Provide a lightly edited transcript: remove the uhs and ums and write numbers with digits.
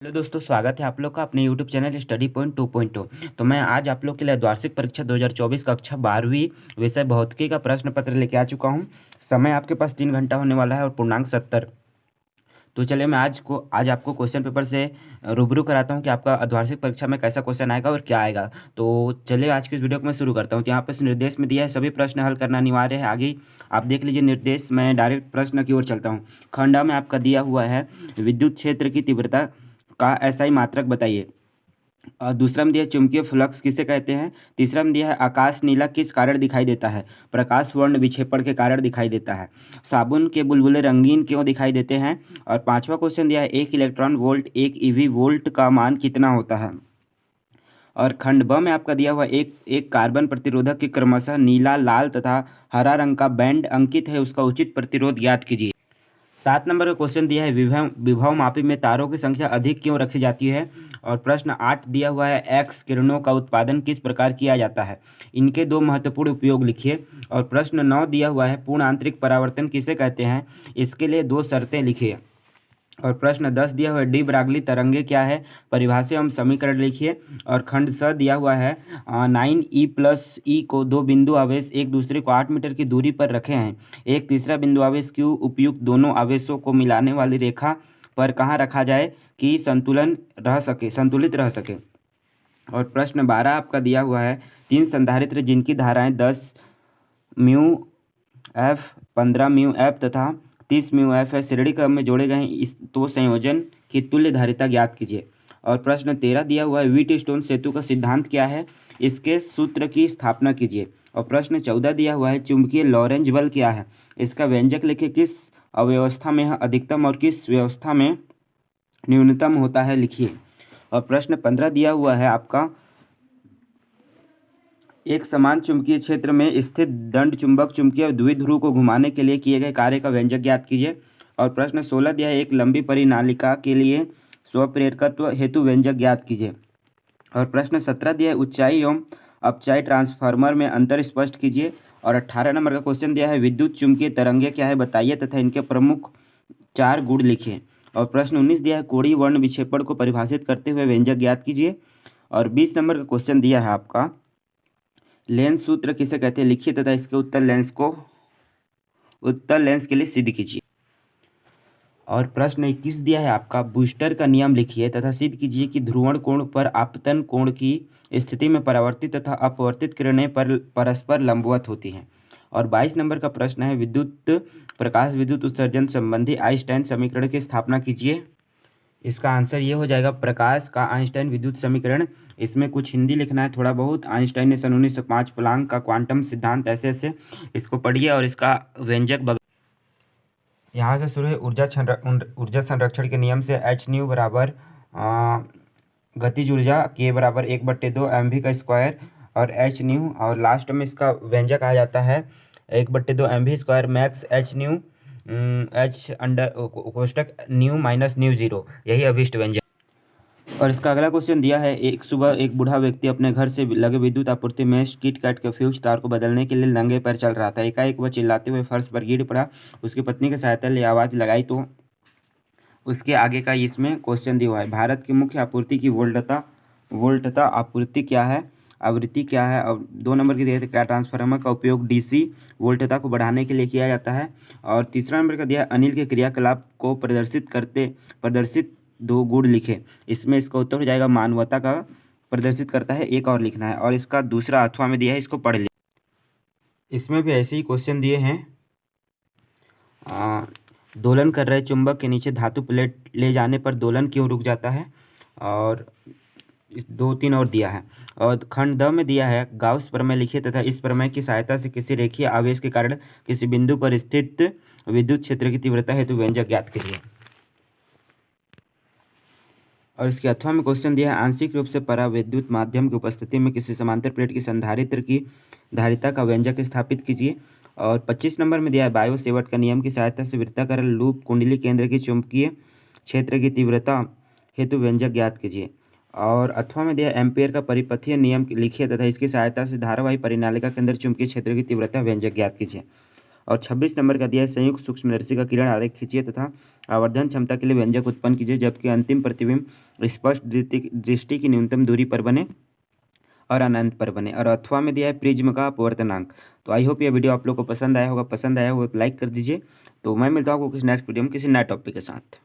Hello दोस्तों, स्वागत है आप लोग का अपने यूट्यूब चैनल स्टडी पॉइंट 2.0। तो मैं आज आप लोग के लिए वार्षिक परीक्षा 2024 कक्षा 12वीं विषय भौतिकी का प्रश्न पत्र लेके आ चुका हूं। समय आपके पास 3 घंटा होने वाला है और पूर्णांक 70। तो चलिए मैं आज आपको क्वेश्चन पेपर से रूबरू कराता हूं कि आपका अर्धवार्षिक परीक्षा में कैसा क्वेश्चन आएगा और क्या आएगा। तो चलिए आज की इस वीडियो को मैं शुरू करता हूं। तो यहाँ पर निर्देश में दिया है सभी प्रश्न हल करना अनिवार्य है। आगे आप देख लीजिए निर्देश। मैं डायरेक्ट प्रश्न की ओर चलता हूँ। खंड में आपका दिया हुआ है विद्युत क्षेत्र की तीव्रता का एसआई मात्रक बताइए। और दूसरा में दिया है चुंबकीय फ्लक्स किसे कहते हैं। तीसरा में दिया है आकाश नीला किस कारण दिखाई देता है। प्रकाश वर्ण विक्षेपण के कारण दिखाई देता है। साबुन के बुलबुले रंगीन क्यों दिखाई देते हैं। और पांचवा क्वेश्चन दिया है एक इलेक्ट्रॉन वोल्ट एक ईवी वोल्ट का मान कितना होता है। और खंड ब में आपका दिया हुआ एक एक कार्बन प्रतिरोधक के क्रमशः नीला लाल तथा हरा रंग का बैंड अंकित है, उसका उचित प्रतिरोध ज्ञात कीजिए। 7 नंबर का क्वेश्चन दिया है विभव विभव मापी में तारों की संख्या अधिक क्यों रखी जाती है। और प्रश्न 8 दिया हुआ है एक्स किरणों का उत्पादन किस प्रकार किया जाता है। इनके दो महत्वपूर्ण उपयोग लिखिए। और प्रश्न 9 दिया हुआ है पूर्ण आंतरिक परावर्तन किसे कहते हैं। इसके लिए दो शर्तें लिखिए। और प्रश्न 10 दिया हुआ है डी ब्रागली तरंगे क्या है, परिभाषा एवं समीकरण लिखिए। और खंड स दिया हुआ है 9 ई प्लस ई को दो बिंदु आवेश एक दूसरे को 8 मीटर की दूरी पर रखे हैं। एक तीसरा बिंदु आवेश क्यू उपयुक्त दोनों आवेशों को मिलाने वाली रेखा पर कहाँ रखा जाए कि संतुलित रह सके। और प्रश्न 12 आपका दिया हुआ है तीन संधारित्र जिनकी धाराएं 10 म्यू एफ 15 म्यू एफ तथा 30 म्यू एफ है, श्रेणी क्रम में जोड़े गए हैं। इस तो संयोजन की तुल्य धारिता ज्ञात कीजिए। और प्रश्न 13 दिया हुआ है व्हीट स्टोन सेतु का सिद्धांत क्या है, इसके सूत्र की स्थापना कीजिए। और प्रश्न 14 दिया हुआ है चुंबकीय लॉरेंज बल क्या है, इसका व्यंजक लिखिए। किस अव्यवस्था में यह अधिकतम और किस व्यवस्था में न्यूनतम होता है लिखिए। और प्रश्न 15 दिया हुआ है आपका एक समान चुंबकीय क्षेत्र में स्थित दंड चुंबक चुंबकीय द्विध्रुव को घुमाने के लिए किए गए कार्य का व्यंजक ज्ञात कीजिए। और प्रश्न 16 दिया है एक लंबी परिनालिका के लिए स्वप्रेरकत्व हेतु व्यंजक ज्ञात कीजिए। और प्रश्न 17 दिया है ऊंचाई एवं अपचाई ट्रांसफार्मर में अंतर स्पष्ट कीजिए। और 18 नंबर का क्वेश्चन दिया है विद्युत चुंबकीय तरंगे क्या है बताइए तथा इनके प्रमुख 4 गुण लिखिए। और प्रश्न 19 दिया है कोणीय वर्ण विक्षेपण को परिभाषित करते हुए व्यंजक ज्ञात कीजिए। और 20 नंबर का क्वेश्चन दिया है आपका लेंस सूत्र किसे कहते हैं लिखिए तथा इसके उत्तर लेंस के लिए सिद्ध कीजिए। और प्रश्न 21 दिया है आपका बूस्टर का नियम लिखिए तथा सिद्ध कीजिए कि ध्रुवण कोण पर आपतन कोण की स्थिति में परावर्तित तथा अपवर्तित किरणें परस्पर लंबवत होती हैं। और 22 नंबर का प्रश्न है प्रकाश विद्युत उत्सर्जन संबंधी आइंस्टाइन समीकरण की स्थापना कीजिए। इसका आंसर ये हो जाएगा प्रकाश का आइंस्टाइन विद्युत समीकरण। इसमें कुछ हिंदी लिखना है थोड़ा बहुत। आइंस्टाइन ने सन 1905 प्लांक का क्वांटम सिद्धांत ऐसे ऐसे इसको पढ़िए। और इसका व्यंजक यहाँ से शुरू है ऊर्जा संरक्षण के नियम से एच न्यू बराबर गतिज ऊर्जा के बराबर 1/2 mv² और एच न्यू। और लास्ट में इसका व्यंजक आ जाता है 1/2 mv² max H nu H under कोष्टक न्यू माइनस न्यू जीरो, यही अभिष्ट व्यंजक। और इसका अगला क्वेश्चन दिया है एक सुबह एक बूढ़ा व्यक्ति अपने घर से लगे विद्युत आपूर्ति में किट कैट के फ्यूज तार को बदलने के लिए नंगे पैर चल रहा था। एकाएक वह चिल्लाते हुए फर्श पर गिर पड़ा। उसकी पत्नी की सहायता लिए आवाज़ लगाई तो उसके आगे का इसमें क्वेश्चन दिया हुआ है भारत की मुख्य आपूर्ति की वोल्टता आपूर्ति क्या है, आवृत्ति क्या है। और 2 नंबर की दिया क्या ट्रांसफार्मर का उपयोग डीसी वोल्टता को बढ़ाने के लिए किया जाता है। और तीसरा नंबर का दिया अनिल के क्रियाकलाप को प्रदर्शित 2 गुण लिखे। इसमें इसका उत्तर हो जाएगा मानवता का प्रदर्शित करता है, एक और लिखना है। और इसका दूसरा अथवा में दिया है, इसको पढ़ लिया। इसमें भी ऐसे ही क्वेश्चन दिए हैं। दोलन कर रहे चुंबक के नीचे धातु प्लेट ले जाने पर दोलन क्यों रुक जाता है। और 2-3 और दिया है। और खंड द में दिया है गाउस प्रमेय लिखिए तथा इस प्रमेय की सहायता से किसी रेखीय आवेश के कारण किसी बिंदु पर स्थित विद्युत क्षेत्र की तीव्रता हेतु व्यंजक ज्ञात कीजिए। और इसके अथवा में क्वेश्चन दिया है आंशिक रूप से परावैद्युत माध्यम की उपस्थिति में किसी समांतर प्लेट की संधारित्र की धारिता का व्यंजक स्थापित कीजिए। और 25 नंबर में दिया है बायो सेवर्ट का नियम की सहायता से वृत्ताकार लूप कुंडली केंद्र की चुंबकीय क्षेत्र की तीव्रता हेतु व्यंजक ज्ञात कीजिए। और अथवा में दिया एम्पियर का परिपथीय नियम लिखिए तथा इसकी सहायता से धारावाही परिनालिका के अंदर चुंबकीय क्षेत्र की तीव्रता व्यंजक ज्ञात कीजिए। और 26 नंबर का दिया है संयुक्त सूक्ष्मदर्शी का किरण आरेख खींचिए तथा आवर्धन क्षमता के लिए व्यंजक उत्पन्न कीजिए जबकि अंतिम प्रतिबिंब स्पष्ट दृष्टि की न्यूनतम दूरी पर बने और अनंत पर बने। और अथवा में दिया है प्रिज्म का अपवर्तनांक। तो आई होप ये वीडियो आप लोग को पसंद आया होगा तो लाइक कर दीजिए। तो मैं मिलता हूँ आपको किसी नेक्स्ट वीडियो में किसी नए टॉपिक के साथ।